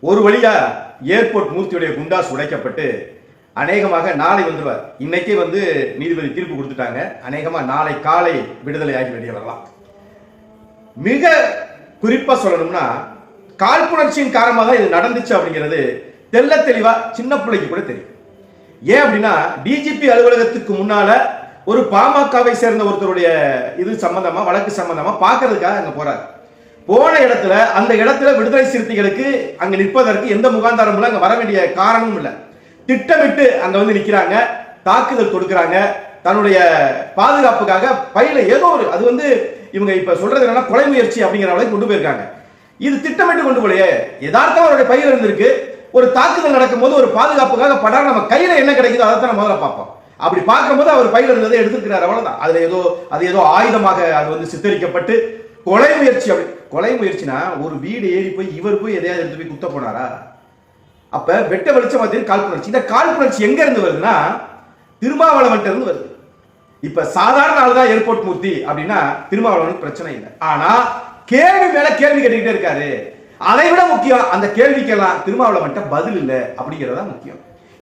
ஒரு வழியா ஏர்போர்ட் மூர்த்தியுடைய குண்டாஸ் உடைக்கப்பட்டு அநேகமாக நாளை வந்துடுவார். இன்னைக்கே நீதிபதி தீர்ப்பு கொடுத்துட்டாங்க. அநேகமா நாளை காலை விடுதலையாகி வெளியே வரலாம். மிக குறிப்பா சொல்லணும்னா காழ்ப்புணர்ச்சியின் காரணமாக இது நடந்துச்சு அப்படிங்கிறது தெல்ல தெளிவா சின்ன பிள்ளைக்கு கூட தெரியும். ஏன் அப்படின்னா டிஜிபி அலுவலகத்துக்கு முன்னால ஒரு பாமகவை சேர்ந்த ஒருத்தருடைய இது சம்பந்தமா வழக்கு சம்பந்தமா பாக்குறதுக்காக அங்க போறாரு. போன இடத்துல அந்த இடத்துல விடுதலை சிறுத்தைகளுக்கு அங்க நிற்பதற்கு எந்த முகாந்தாரமும் அங்க வர வேண்டிய காரணமும் இல்லை. திட்டமிட்டு அங்க நிக்கிறாங்க, தாக்குதல் கொடுக்கிறாங்க. தன்னுடைய பாதுகாப்புக்காக பையில ஏதோ ஒரு அது இவங்க இப்ப சொல்றது என்னன்னா கொலை முயற்சி அப்படிங்கிற அளவுக்கு கொண்டு போயிருக்காங்க. இது திட்டமிட்டு கொண்டு போலையே, யதார்த்தமா அவருடைய பையில இருந்திருக்கு. ஒரு தாக்குதல் நடக்கும் போது ஒரு பாதுகாப்புக்காக படா நம்ம கையில என்ன கிடைக்குதோ அதை தான் முதல்ல பார்ப்போம். அப்படி பார்க்கும்போது அவர் பையில இருந்ததை எடுத்துக்கிறார், அவ்வளவுதான். அதுல ஏதோ ஆயுதமாக அது சித்தரிக்கப்பட்டு கொலை முயற்சி. அப்படி கொலை முயற்சினா ஒரு வீடு ஏறி போய் இவர் போய் எதையாவது எடுத்து போய் குத்த போனாரா? அப்ப வெட்ட வெளிச்சம் மாதிரி காழ்ப்புணர்ச்சி. இந்த காழ்ப்புணர்ச்சி எங்க இருந்து வருதுன்னா திருமாவளவன் இருந்து வருது. இப்ப சாதாரண ஆளுதான் ஏர்போர்ட் மூர்த்தி அப்படின்னா திருமாவளவனுக்கு பிரச்சனை இல்லை. ஆனா கேள்வி மேல கேள்வி கேட்டுக்கிட்டே இருக்காரு. அதை விட முக்கியம் அந்த கேள்விக்கெல்லாம் திருமாவளவன் பதில் இல்லை அப்படிங்கிறதா முக்கியம்.